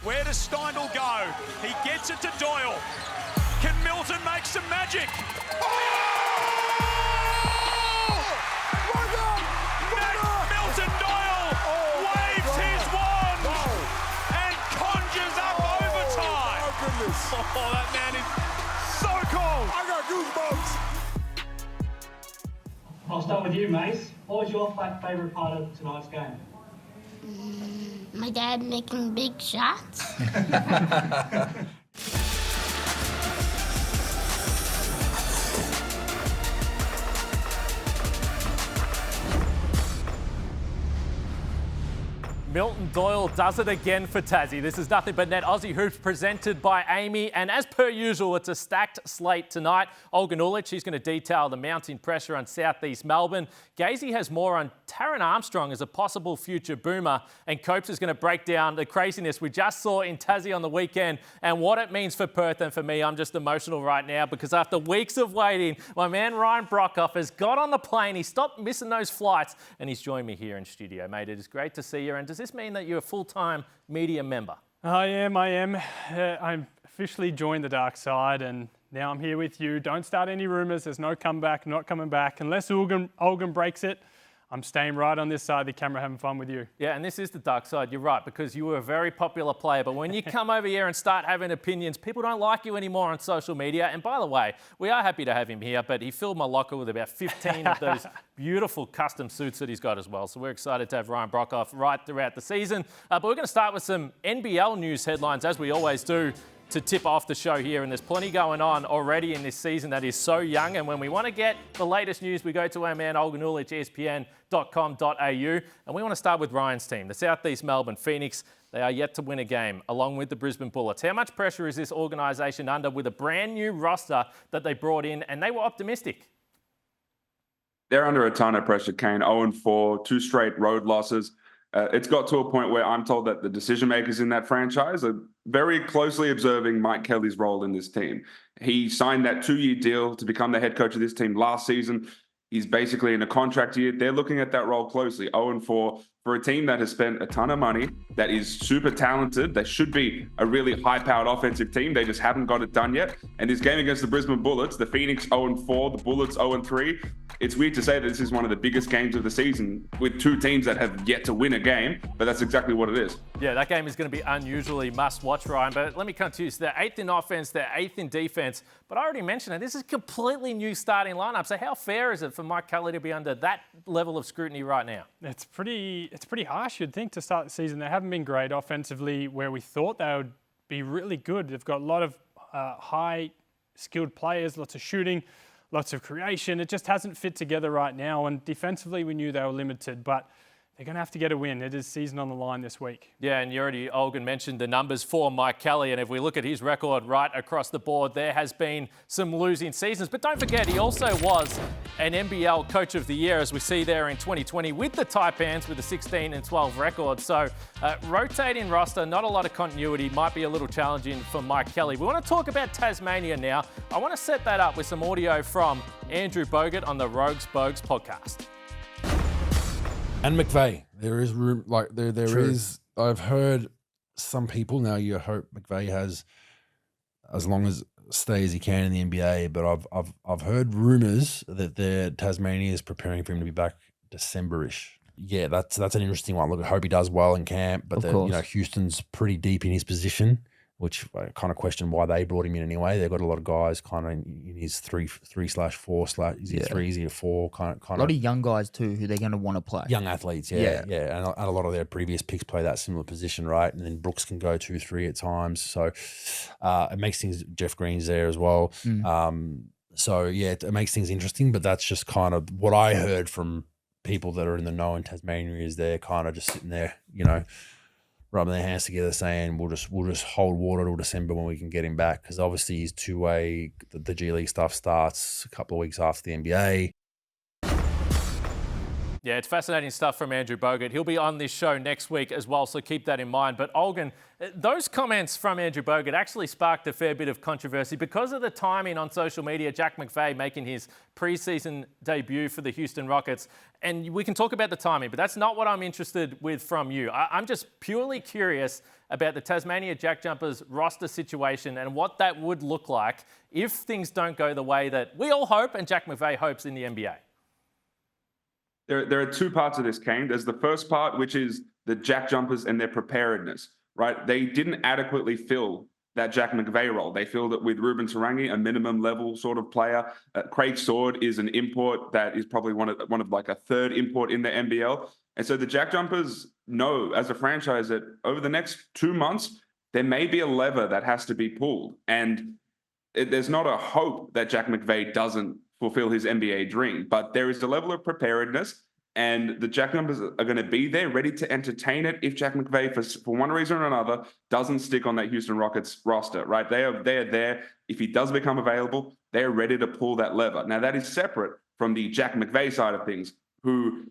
Where does Steindl go? He gets it to Doyle. Can Milton make some magic? Milton Doyle waves his wand and conjures up overtime. Oh, goodness. Oh, that man is so cool. I got goosebumps. I'll start with you, Mace. What was your favourite part of tonight's game? My dad making big shots. Milton Doyle does it again for Tassie. This is nothing but net Aussie Hoops presented by Amy. And as per usual, it's a stacked slate tonight. Olgun Uluc, she's going to detail the mounting pressure on southeast Melbourne. Gazey has more on Taran Armstrong as a possible future boomer. And Copes is going to break down the craziness we just saw in Tassie on the weekend and what it means for Perth. And for me, I'm just emotional right now because after weeks of waiting, my man Rryan Broekhoff has got on the plane. He stopped missing those flights and he's joined me here in studio. Mate, it is great to see you. And does this mean that you're a full-time media member? I am. I'm officially joined the dark side and now I'm here with you. Don't start any rumours. There's no comeback, not coming back. Unless Olgun breaks it, I'm staying right on this side of the camera having fun with you. Yeah, and this is the dark side. You're right, because you were a very popular player. But when you come over here and start having opinions, people don't like you anymore on social media. And by the way, we are happy to have him here, but he filled my locker with about 15 of those beautiful custom suits that he's got as well. So we're excited to have Rryan Broekhoff right throughout the season. But we're going to start with some NBL news headlines, as we always do, to tip off the show here. And there's plenty going on already in this season that is so young. And when we want to get the latest news, we go to our man Olgun Uluc, ESPN.com.au. And we want to start with Ryan's team, the Southeast Melbourne Phoenix. They are yet to win a game, along with the Brisbane Bullets. How much pressure is this organisation under with a brand new roster that they brought in? And they were optimistic. They're under a ton of pressure, Kane. 0-4, 2 straight road losses. It's got to a point where I'm told that the decision makers in that franchise are very closely observing Mike Kelly's role in this team. He signed that 2-year deal to become the head coach of this team last season. He's basically in a contract year. They're looking at that role closely. 0-4 for a team that has spent a ton of money, that is super talented. They should be a really high-powered offensive team. They just haven't got it done yet. And this game against the Brisbane Bullets, the Phoenix 0-4, the Bullets 0-3. It's weird to say that this is one of the biggest games of the season with two teams that have yet to win a game, but that's exactly what it is. Yeah, that game is going to be unusually must-watch, Ryan. But let me come to you. So they're 8th in offense, they're 8th in defense. But I already mentioned it. This is a completely new starting lineup. So how fair is it for Mike Kelly to be under that level of scrutiny right now? It's pretty harsh, you'd think, to start the season. They haven't been great offensively where we thought they would be really good. They've got a lot of high-skilled players, lots of shooting, lots of creation. It just hasn't fit together right now. And defensively, we knew they were limited. But they're going to have to get a win. It is season on the line this week. Yeah, and you already, Olgun, mentioned the numbers for Mike Kelly. And if we look at his record right across the board, there has been some losing seasons. But don't forget, he also was an NBL Coach of the Year, as we see there in 2020, with the Taipans with a 16-12 record. So rotating roster, not a lot of continuity, might be a little challenging for Mike Kelly. We want to talk about Tasmania now. I want to set that up with some audio from Andrew Bogut on the Rogues Bogues podcast. And McVeigh, there is room, like there is. I've heard some people, now you hope McVeigh has as long as stay as he can in the NBA, but I've heard rumours that Tasmania is preparing for him to be back December-ish. Yeah, that's an interesting one. Look, I hope he does well in camp, but Houston's pretty deep in his position, which I kind of question why they brought him in anyway. They've got a lot of guys kind of in his 3/4 is he 3, is he a 4 kind of. A lot of young guys too who they're going to want to play. Young athletes, yeah. And a lot of their previous picks play that similar position, right? And then Brooks can go 2-3 at times. So it makes things, Jeff Green's there as well. So yeah, it makes things interesting, but that's just kind of what I heard from people that are in the know in Tasmania is they're kind of just sitting there, rubbing their hands together saying we'll just hold water till December when we can get him back, because obviously his two-way, the G League stuff starts a couple of weeks after the NBA. Yeah, it's fascinating stuff from Andrew Bogut. He'll be on this show next week as well, so keep that in mind. But Olgun, those comments from Andrew Bogut actually sparked a fair bit of controversy because of the timing on social media. Jack McVeigh making his preseason debut for the Houston Rockets. And we can talk about the timing, but that's not what I'm interested with from you. I'm just purely curious about the Tasmania Jack Jumpers roster situation and what that would look like if things don't go the way that we all hope and Jack McVeigh hopes in the NBA. There are two parts of this, Kane. There's the first part, which is the Jack Jumpers and their preparedness, right? They didn't adequately fill that Jack McVeigh role. They filled it with Ruben Tarangi, a minimum level sort of player. Craig Sword is an import that is probably one of like a third import in the NBL. And so the Jack Jumpers know as a franchise that over the next 2 months, there may be a lever that has to be pulled. And there's not a hope that Jack McVeigh doesn't fulfill his NBA dream, but there is the level of preparedness, and the Jack Jumpers are going to be there ready to entertain it if Jack McVeigh, for one reason or another, doesn't stick on that Houston Rockets roster, right? They are there. If he does become available, they're ready to pull that lever. Now, that is separate from the Jack McVeigh side of things, who,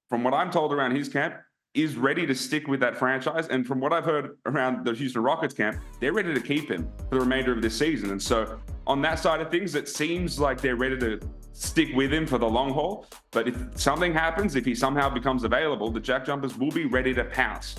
from what I'm told around his camp, is ready to stick with that franchise. And from what I've heard around the Houston Rockets camp, they're ready to keep him for the remainder of this season. And so on that side of things, it seems like they're ready to stick with him for the long haul. But if something happens, if he somehow becomes available, the Jack Jumpers will be ready to pounce.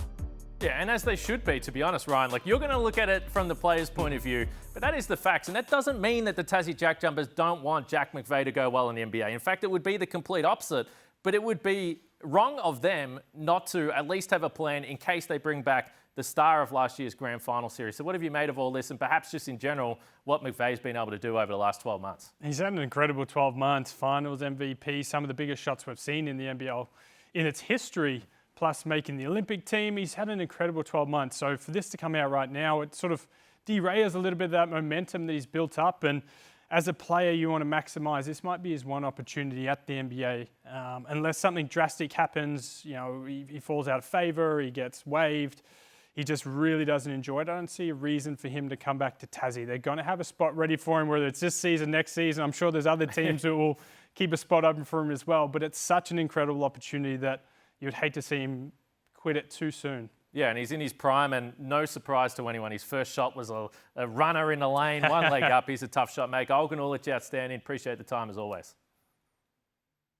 Yeah, and as they should be, to be honest, Ryan. Like, you're going to look at it from the player's point of view, but that is the facts. And that doesn't mean that the Tassie Jack Jumpers don't want Jack McVeigh to go well in the NBA. In fact, it would be the complete opposite, but it would be wrong of them not to at least have a plan in case they bring back the star of last year's grand final series. So what have you made of all this, and perhaps just in general, what McVeigh's been able to do over the last 12 months? He's had an incredible 12 months, finals MVP, some of the biggest shots we've seen in the NBL in its history, plus making the Olympic team. He's had an incredible 12 months. So for this to come out right now, it sort of derails a little bit of that momentum that he's built up. And as a player, you want to maximise. This might be his one opportunity at the NBA. Unless something drastic happens, you know, he falls out of favour, he gets waived, he just really doesn't enjoy it. I don't see a reason for him to come back to Tassie. They're going to have a spot ready for him, whether it's this season, next season. I'm sure there's other teams that will keep a spot open for him as well. But it's such an incredible opportunity that you would hate to see him quit it too soon. Yeah, and he's in his prime, and no surprise to anyone. His first shot was a runner in the lane, one leg up. He's a tough shot maker. Olgun Uluc, outstanding. Appreciate the time as always.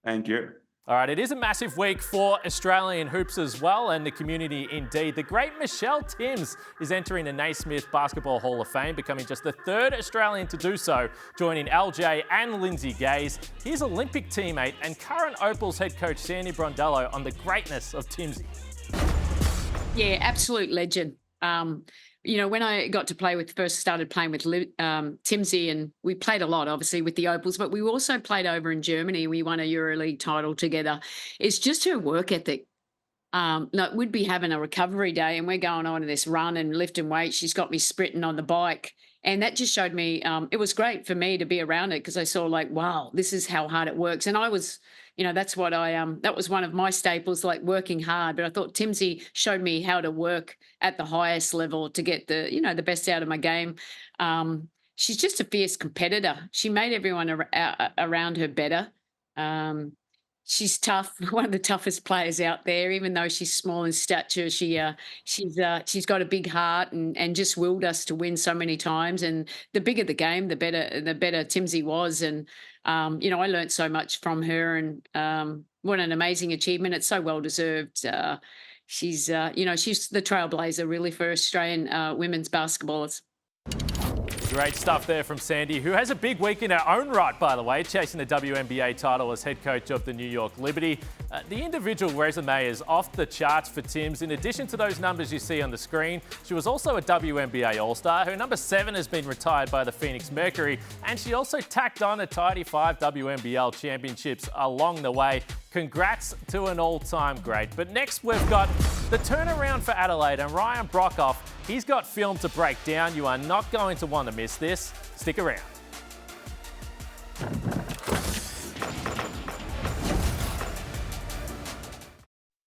Thank you. All right, it is a massive week for Australian hoops as well, and the community indeed. The great Michelle Timms is entering the Naismith Basketball Hall of Fame, becoming just the third Australian to do so, joining LJ and Lindsay Gaze. Here's Olympic teammate and current Opals head coach Sandy Brondello on the greatness of Timmsy. Yeah, absolute legend. You know, when I got to first started playing with Timmsy, and we played a lot, obviously, with the Opals, but we also played over in Germany. We won a EuroLeague title together. It's just her work ethic. Like, we'd be having a recovery day and we're going on this run and lifting weights. She's got me sprinting on the bike. And that just showed me, it was great for me to be around it because I saw like, wow, this is how hard it works. And I was, you know, that's what that was one of my staples, like working hard. But I thought Timmsy showed me how to work at the highest level to get the, you know, the best out of my game. She's just a fierce competitor. She made everyone around her better. She's tough, one of the toughest players out there. Even though she's small in stature, she's got a big heart and just willed us to win so many times. And the bigger the game, the better Timmsy was. And you know, I learned so much from her, and what an amazing achievement! It's so well deserved. She's you know, she's the trailblazer really for Australian women's basketballers. Great stuff there from Sandy, who has a big week in her own right, by the way, chasing the WNBA title as head coach of the New York Liberty. The individual resume is off the charts for Timms. In addition to those numbers you see on the screen, she was also a WNBA All-Star. Her number 7 has been retired by the Phoenix Mercury, and she also tacked on a tidy 5 WNBL championships along the way. Congrats to an all-time great. But next we've got the turnaround for Adelaide and Rryan Broekhoff. He's got film to break down. You are not going to want to miss this. Stick around.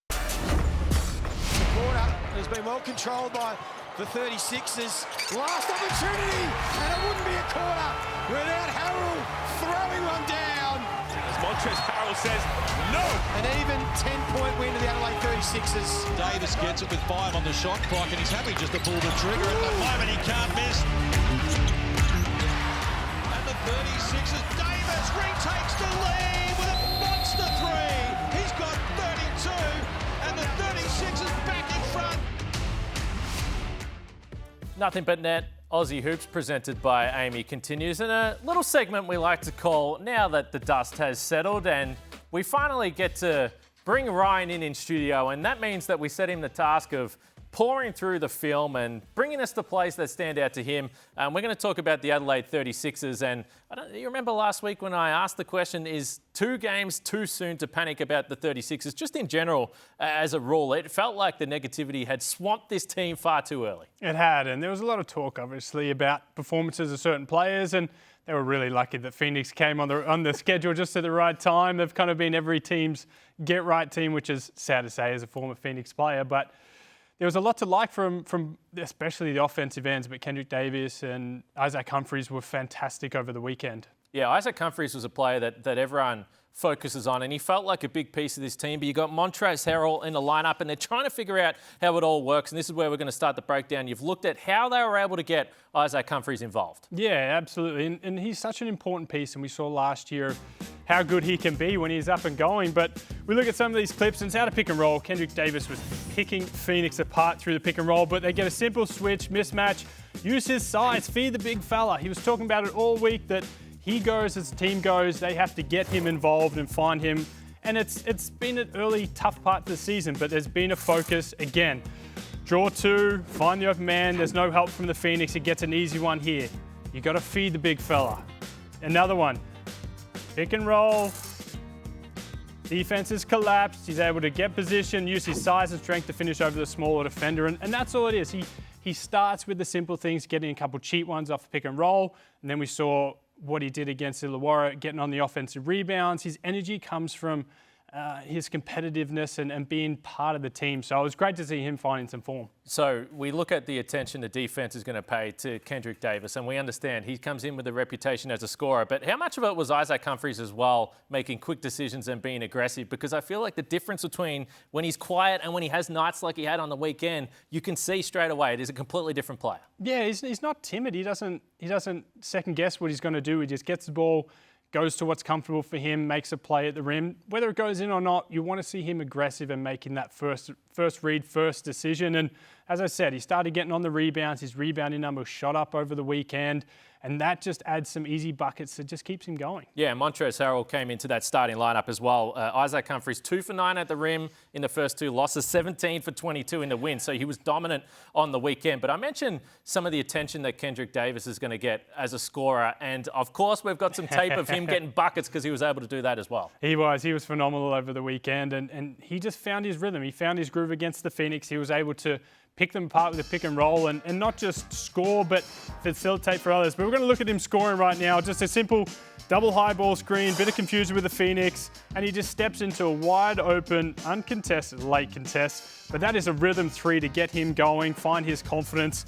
Quarter has been well controlled by the 36ers. Last opportunity, and it wouldn't be a quarter without Harrell throwing one down. Montrezl Harrell says no. An even 10-point win to the Adelaide 36ers. Davis gets it with 5 on the shot clock, and he's happy just to pull the trigger. At the moment, he can't miss. And the 36ers, Davis retakes the lead with a monster three. He's got 32, and the 36ers back in front. Nothing but net. Aussie Hoops presented by Amy continues in a little segment we like to call Now That the Dust Has Settled, and we finally get to bring Ryan in studio, and that means that we set him the task of pouring through the film and bringing us the plays that stand out to him. We're going to talk about the Adelaide 36ers, and you remember last week when I asked the question, is 2 games too soon to panic about the 36ers? Just in general, as a rule, it felt like the negativity had swamped this team far too early. It had, and there was a lot of talk, obviously, about performances of certain players, and they were really lucky that Phoenix came on the schedule just at the right time. They've kind of been every team's get-right team, which is sad to say as a former Phoenix player, but there was a lot to like from especially the offensive ends, but Kendrick Davis and Isaac Humphries were fantastic over the weekend. Yeah, Isaac Humphries was a player that everyone focuses on, and he felt like a big piece of this team. But you got Montrezl Harrell in the lineup, and they're trying to figure out how it all works. And this is where we're going to start the breakdown. You've looked at how they were able to get Isaac Humphries involved. Yeah, absolutely. And he's such an important piece, and we saw last year how good he can be when he's up and going. But we look at some of these clips, and it's out of pick and roll. Kendrick Davis was picking Phoenix apart through the pick and roll, but they get a simple switch, mismatch, use his size, feed the big fella. He was talking about it all week that he goes as the team goes. They have to get him involved and find him. And it's been an early, tough part of the season, but there's been a focus. Again, draw 2, find the open man. There's no help from the Phoenix. It gets an easy one here. You got to feed the big fella. Another one. Pick and roll. Defense is collapsed. He's able to get position, use his size and strength to finish over the smaller defender. And that's all it is. He starts with the simple things, getting a couple cheap ones off the pick and roll. And then we saw what he did against Illawarra, getting on the offensive rebounds. His energy comes from his competitiveness and being part of the team. So it was great to see him finding some form. So we look at the attention the defense is going to pay to Kendrick Davis, and we understand he comes in with a reputation as a scorer. But how much of it was Isaac Humphries as well, making quick decisions and being aggressive? Because I feel like the difference between when he's quiet and when he has nights like he had on the weekend, you can see straight away it is a completely different player. Yeah, he's not timid. He doesn't second guess what he's going to do. He just gets the ball, goes to what's comfortable for him, makes a play at the rim. Whether it goes in or not, you want to see him aggressive and making that first read, first decision. And as I said, he started getting on the rebounds. His rebounding number shot up over the weekend. And that just adds some easy buckets that just keeps him going. Yeah, Montrezl Harrell came into that starting lineup as well. Isaac Humphries, 2 for 9 at the rim in the first 2 losses, 17 for 22 in the win. So he was dominant on the weekend. But I mentioned some of the attention that Kendrick Davis is going to get as a scorer. And of course, we've got some tape of him getting buckets because he was able to do that as well. He was phenomenal over the weekend. And he just found his rhythm. He found his groove against the Phoenix. He was able to pick them apart with a pick and roll and not just score, but facilitate for others. But we're going to look at him scoring right now. Just a simple double high ball screen, bit of confusion with the Phoenix, and he just steps into a wide open, uncontested, late contest. But that is a rhythm 3 to get him going, find his confidence.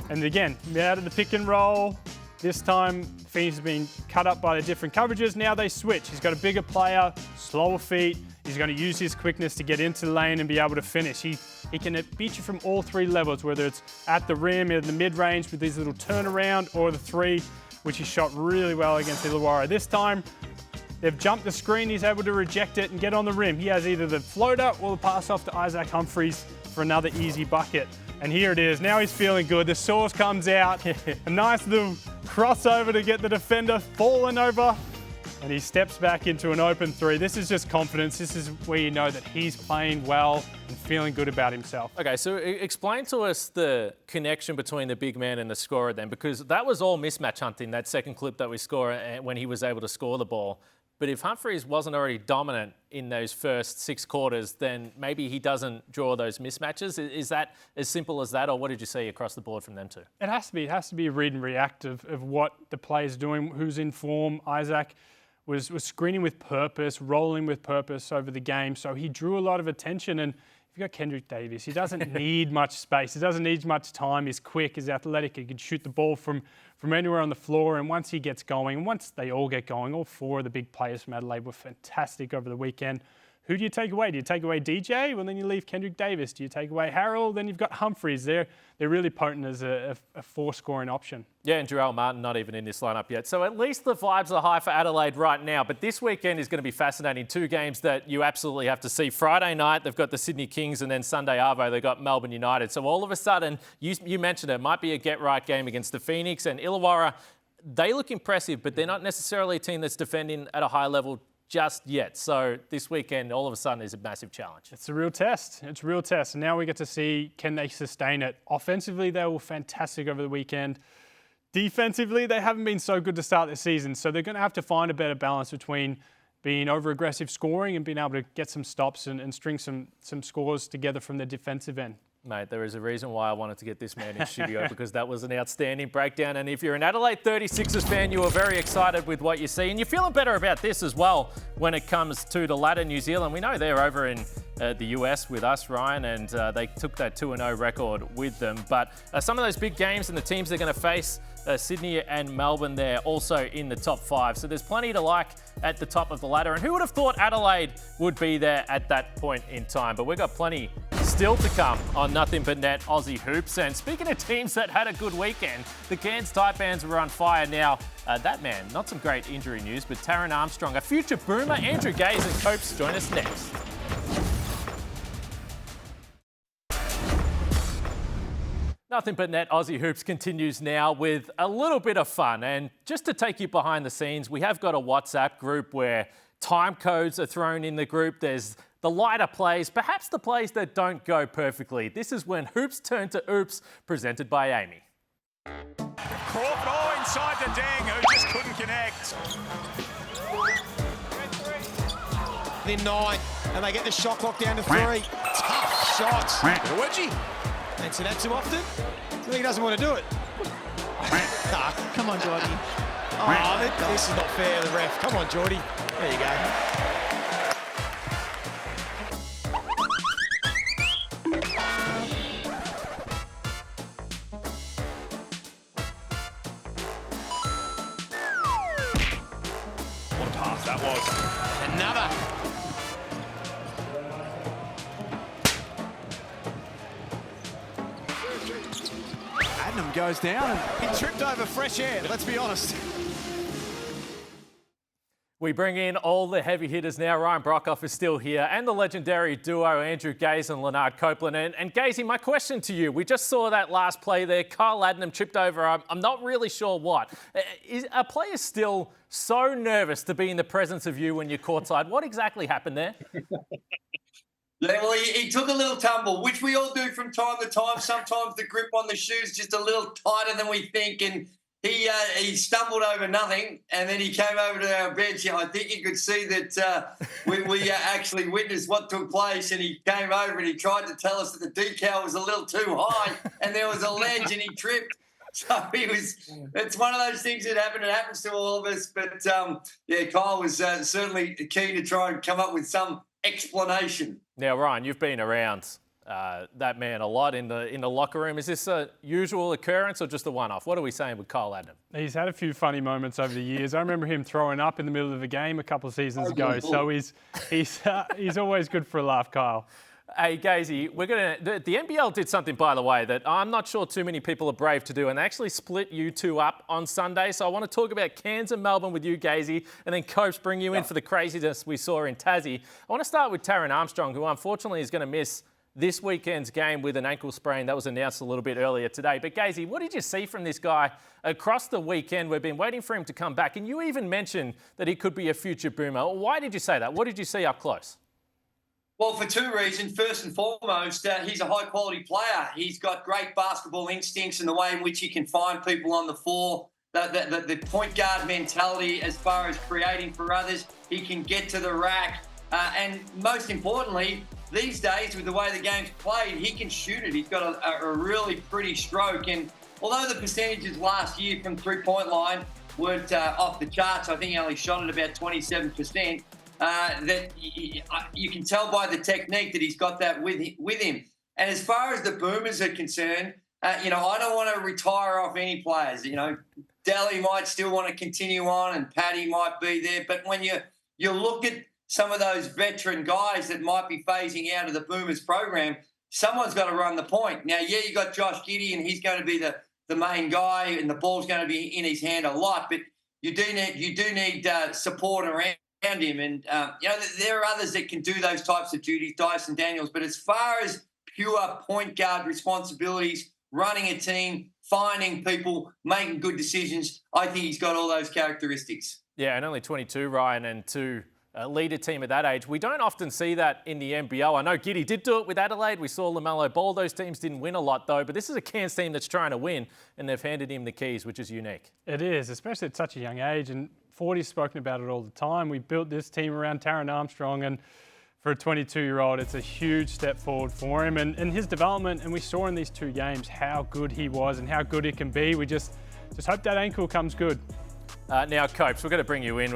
And again, out of the pick and roll. This time, Phoenix has been cut up by the different coverages. Now they switch. He's got a bigger player, slower feet. He's going to use his quickness to get into the lane and be able to finish. He can beat you from all 3 levels, whether it's at the rim, in the mid-range with these little turnaround, or the 3, which he shot really well against Illawarra. This time, they've jumped the screen. He's able to reject it and get on the rim. He has either the floater or the pass off to Isaac Humphries for another easy bucket. And here it is. Now he's feeling good. The sauce comes out. A nice little crossover to get the defender falling over. And he steps back into an open 3. This is just confidence. This is where you know that he's playing well and feeling good about himself. Okay, so explain to us the connection between the big man and the scorer then, because that was all mismatch hunting, that second clip that we score when he was able to score the ball. But if Humphries wasn't already dominant in those first 6 quarters, then maybe he doesn't draw those mismatches. Is that as simple as that, or what did you see across the board from them two? It has to be. It has to be a read and react of what the player's doing, who's in form. Isaac was screening with purpose, rolling with purpose over the game. So he drew a lot of attention. And if you've got Kendrick Davis. He doesn't need much space. He doesn't need much time. He's quick. He's athletic. He can shoot the ball from anywhere on the floor. And once he gets going, and once they all get going, all four of the big players from Adelaide were fantastic over the weekend. Who do you take away? Do you take away DJ? Well, then you leave Kendrick Davis. Do you take away Harrell? Then you've got Humphreys. They're really potent as a four-scoring option. Yeah, and Jarrell Martin not even in this lineup yet. So at least the vibes are high for Adelaide right now. But this weekend is going to be fascinating. Two games that you absolutely have to see. Friday night, they've got the Sydney Kings, and then Sunday Arvo, they've got Melbourne United. So all of a sudden, you mentioned it, might be a get-right game against the Phoenix. And Illawarra, they look impressive, but they're not necessarily a team that's defending at a high level just yet. So this weekend, all of a sudden, is a massive challenge. It's a real test. It's a real test. And now we get to see, can they sustain it? Offensively, they were fantastic over the weekend. Defensively, they haven't been so good to start the season. So they're going to have to find a better balance between being over-aggressive scoring and being able to get some stops and string some scores together from the defensive end. Mate, there is a reason why I wanted to get this man in studio because that was an outstanding breakdown. And if you're an Adelaide 36ers fan, you are very excited with what you see. And you're feeling better about this as well when it comes to the ladder, New Zealand. We know they're over in the US with us, Ryan, and they took that 2-0 record with them. But some of those big games and the teams they're going to face, Sydney and Melbourne, they're also in the top 5. So there's plenty to like at the top of the ladder. And who would have thought Adelaide would be there at that point in time? But we've got plenty still to come on Nothing But Net Aussie Hoops. And speaking of teams that had a good weekend, the Cairns Taipans were on fire. Now, that man, not some great injury news, but Taran Armstrong, a future boomer. Andrew Gazey and Copes join us next. Nothing But Net Aussie Hoops continues now with a little bit of fun. And just to take you behind the scenes, we have got a WhatsApp group where time codes are thrown in the group. There's the lighter plays, perhaps the plays that don't go perfectly. This is when hoops turn to oops, presented by Amy. Crawford, inside the dang, who just couldn't connect. Then 9, and they get the shot clock down to 3. Tough shots. Wedgie. Don't see that too often. I think he doesn't want to do it. Come on, Geordie. Oh, this is not fair, the ref. Come on, Geordie. There you go. What a pass that was. Another. Adnam goes down and He tripped over fresh air, let's be honest. We bring in all the heavy hitters now. Rryan Broekhoff is still here, and the legendary duo Andrew Gazey and Leonard Copeland. And Gazey, my question to you, we just saw that last play there. Kyle Adnam tripped over, I'm not really sure what. Are players still so nervous to be in the presence of you when you're courtside? What exactly happened there? Yeah, well, he took a little tumble, which we all do from time to time. Sometimes the grip on the shoe's just a little tighter than we think, and he stumbled over nothing, and then he came over to our bench. I think you could see that we actually witnessed what took place, and he came over and he tried to tell us that the decal was a little too high and there was a ledge and he tripped. So it's one of those things that happen. It happens to all of us. But, Kyle was certainly keen to try and come up with some explanation. Now, Ryan, you've been around that man a lot in the locker room. Is this a usual occurrence or just a one-off? What are we saying with Kyle Adnam? He's had a few funny moments over the years. I remember him throwing up in the middle of a game a couple of seasons ago. So he's always good for a laugh, Kyle. Hey, Gazey, the NBL did something, by the way, that I'm not sure too many people are brave to do, and they actually split you two up on Sunday. So I want to talk about Cairns and Melbourne with you, Gazey, and then Copes bring you in for the craziness we saw in Tassie. I want to start with Taran Armstrong, who unfortunately is going to miss this weekend's game with an ankle sprain. That was announced a little bit earlier today. But Gazey, what did you see from this guy across the weekend? We've been waiting for him to come back, and you even mentioned that he could be a future boomer. Why did you say that? What did you see up close? Well, for two reasons. First and foremost, he's a high-quality player. He's got great basketball instincts and the way in which he can find people on the floor, the point guard mentality as far as creating for others. He can get to the rack. And most importantly, these days, with the way the game's played, he can shoot it. He's got a really pretty stroke. And although the percentages last year from three-point line weren't off the charts, I think he only shot at about 27%. that you can tell by the technique that he's got that with him. And as far as the Boomers are concerned, I don't want to retire off any players. Delhi might still want to continue on, and Paddy might be there. But when you look at some of those veteran guys that might be phasing out of the Boomers program, someone's got to run the point. Now, you got Josh Giddey, and he's going to be the main guy, and the ball's going to be in his hand a lot. But you do need support around him, and there are others that can do those types of duties, Dyson Daniels. But as far as pure point guard responsibilities, running a team, finding people, making good decisions, I think he's got all those characteristics. Yeah, and only 22, Ryan, and to lead a team at that age. We don't often see that in the NBL. I know Giddey did do it with Adelaide. We saw LaMelo Ball. Those teams didn't win a lot, though. But this is a Cairns team that's trying to win, and they've handed him the keys, which is unique. It is, especially at such a young age. And 40's spoken about it all the time. We built this team around Taron Armstrong, and for a 22-year-old, it's a huge step forward for him. And his development, and we saw in these 2 games how good he was and how good he can be. We just hope that ankle comes good. Now, Copes, we're going to bring you in.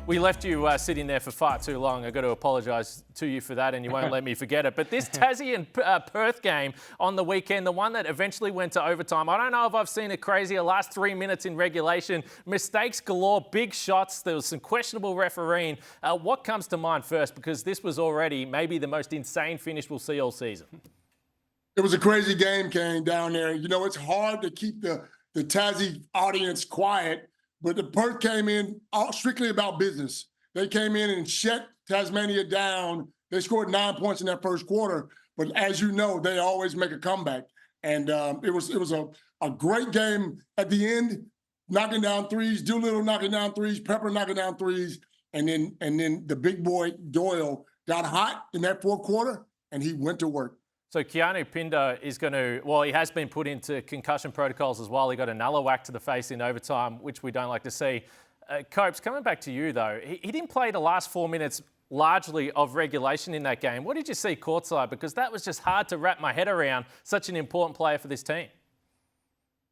We left you sitting there for far too long. I've got to apologise to you for that, and you won't let me forget it. But this Tassie and Perth game on the weekend, the one that eventually went to overtime, I don't know if I've seen it crazier. Last 3 minutes in regulation, mistakes galore, big shots. There was some questionable refereeing. What comes to mind first? Because this was already maybe the most insane finish we'll see all season. It was a crazy game, Kane, down there. It's hard to keep the Tassie audience quiet. But the Perth came in strictly about business. They came in and shut Tasmania down. They scored 9 points in that first quarter. But as you know, they always make a comeback. And it was a great game at the end, knocking down threes, Doolittle knocking down threes, Pepper knocking down threes. And then the big boy Doyle got hot in that fourth quarter, and he went to work. So Keanu Pinder is going to, he has been put into concussion protocols as well. He got another whack to the face in overtime, which we don't like to see. Copes, coming back to you though, he didn't play the last 4 minutes largely of regulation in that game. What did you see courtside? Because that was just hard to wrap my head around, such an important player for this team.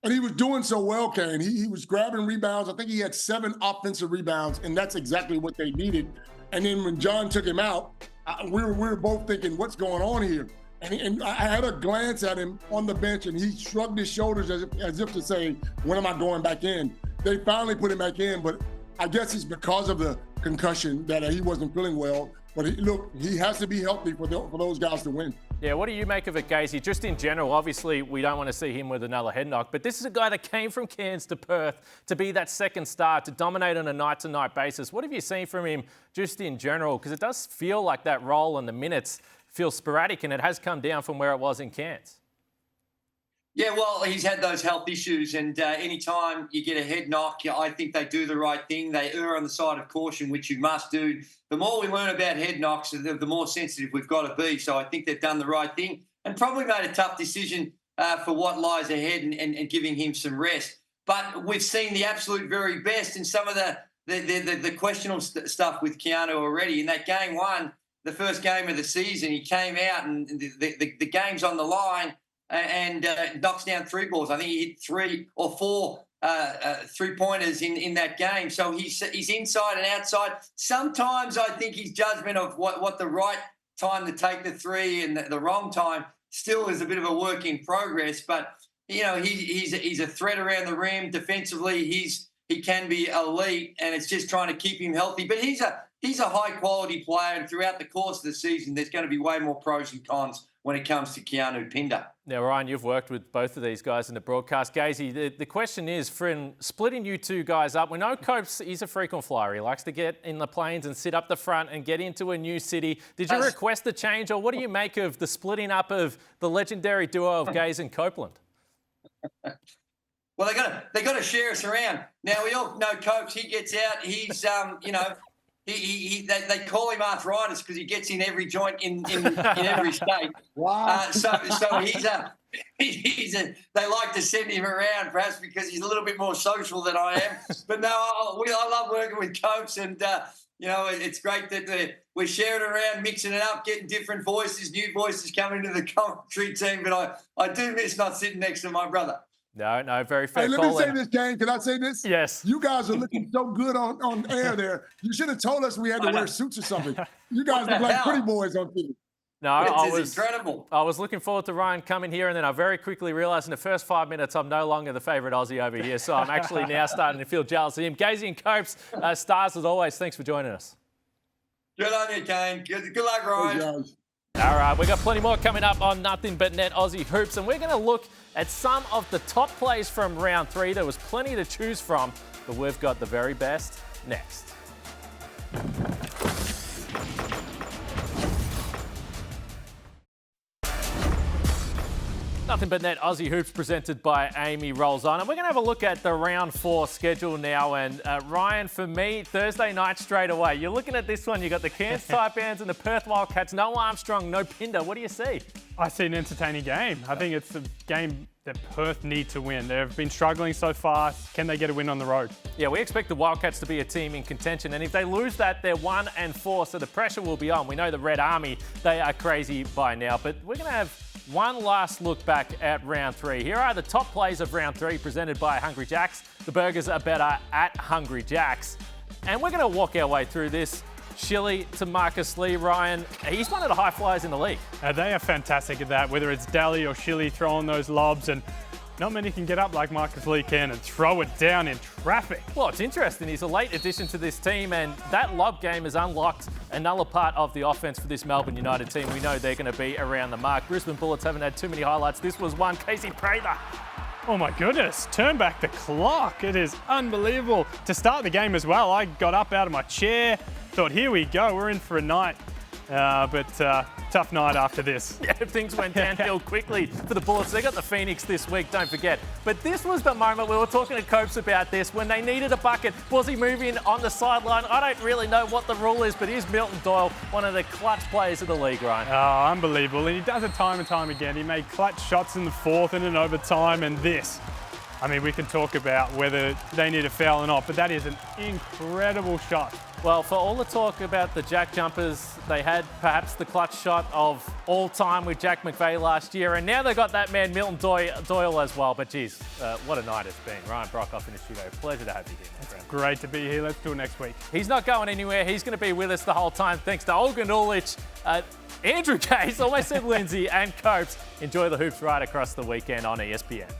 And he was doing so well, Kane. He was grabbing rebounds. I think he had 7 offensive rebounds, and that's exactly what they needed. And then when John took him out, we were both thinking, what's going on here? And I had a glance at him on the bench, and he shrugged his shoulders as if to say, when am I going back in? They finally put him back in, but I guess it's because of the concussion that he wasn't feeling well. But he has to be healthy for those guys to win. Yeah, what do you make of it, Gazey? Just in general, obviously, we don't want to see him with another head knock, but this is a guy that came from Cairns to Perth to be that second star, to dominate on a night-to-night basis. What have you seen from him just in general? Because it does feel like that role and the minutes feel sporadic, and it has come down from where it was in Cairns. Yeah, well, he's had those health issues, and anytime you get a head knock, I think they do the right thing. They err on the side of caution, which you must do. The more we learn about head knocks, the more sensitive we've got to be. So I think they've done the right thing and probably made a tough decision for what lies ahead and giving him some rest. But we've seen the absolute very best in some of the questionable stuff with Keanu already. In that game one, the first game of the season, he came out and the game's on the line and knocks down 3 balls. I think he hit 3 or 4 3-pointers in that game. So he's inside and outside. Sometimes I think his judgment of what the right time to take the 3 and the wrong time still is a bit of a work in progress. But, he's a threat around the rim. Defensively, he can be elite, and it's just trying to keep him healthy. But he's a high-quality player, and throughout the course of the season, there's going to be way more pros and cons when it comes to Keanu Pinder. Now, Ryan, you've worked with both of these guys in the broadcast. Gazey, the question is, for splitting you 2 guys up, we know Copes, he's a frequent flyer. He likes to get in the planes and sit up the front and get into a new city. Did you request the change, or what do you make of the splitting up of the legendary duo of Gazey and Copeland? Well, they got to share us around. Now, we all know Copes, he gets out, he's, they call him arthritis because he gets in every joint in every state. Wow. So they like to send him around perhaps because he's a little bit more social than I am. But no, I love working with Copes, and it's great that we're sharing around, mixing it up, getting different voices, new voices coming into the commentary team. But I do miss not sitting next to my brother. No, very fair. Hey, let me say this, Kane. Can I say this? Yes. You guys are looking so good on air there. You should have told us we had to wear suits or something. You guys look like pretty boys on TV. No, incredible. I was looking forward to Ryan coming here, and then I very quickly realised in the first 5 minutes I'm no longer the favourite Aussie over here, so I'm actually now starting to feel jealous of him. Gazey and Copes, stars as always. Thanks for joining us. Good on you, Kane. Good luck, Ryan. All right, we've got plenty more coming up on Nothing But Net Aussie Hoops, and we're going to look at some of the top plays from round 3. There was plenty to choose from, but we've got the very best next. Nothing But Net Aussie Hoops presented by Amy rolls on. And we're going to have a look at the round 4 schedule now. And Ryan, for me, Thursday night straight away. You're looking at this one. You got the Cairns Taipans and the Perth Wildcats. No Armstrong, no Pinder. What do you see? I see an entertaining game. I think it's a game that Perth need to win. They've been struggling so far. Can they get a win on the road? Yeah, we expect the Wildcats to be a team in contention. And if they lose that, they're 1-4. So the pressure will be on. We know the Red Army, they are crazy by now. But we're going to have one last look back at round 3. Here are the top plays of round 3 presented by Hungry Jacks. The burgers are better at Hungry Jacks. And we're going to walk our way through this. Shilly to Marcus Lee. Ryan, he's one of the high flyers in the league. They are fantastic at that, whether it's Daly or Shilly throwing those lobs, and not many can get up like Marcus Lee can and throw it down in traffic. Well, it's interesting. He's a late addition to this team, and that lob game has unlocked another part of the offense for this Melbourne United team. We know they're going to be around the mark. Brisbane Bullets haven't had too many highlights. This was one. Casey Prather. Oh my goodness, turn back the clock. It is unbelievable. To start the game as well, I got up out of my chair, thought, here we go, we're in for a night. But tough night after this. Yeah, things went downhill quickly for the Bullets. They got the Phoenix this week, don't forget. But this was the moment we were talking to Copes about this, when they needed a bucket. Was he moving on the sideline? I don't really know what the rule is, but here's Milton Doyle, one of the clutch players of the league, Ryan. Oh, unbelievable. And he does it time and time again. He made clutch shots in the 4th and in overtime, and this. I mean, we can talk about whether they need a foul or not, but that is an incredible shot. Well, for all the talk about the Jack Jumpers, they had perhaps the clutch shot of all time with Jack McVeigh last year, and now they've got that man Milton Doyle as well. But geez, what a night it's been. Ryan Broekhoff in the studio. Pleasure to have you here, my friend. Great to be here. Let's do it next week. He's not going anywhere. He's going to be with us the whole time. Thanks to Olgun Uluc, Andrew Case, almost said Lindsay, and Copes. Enjoy the hoops right across the weekend on ESPN.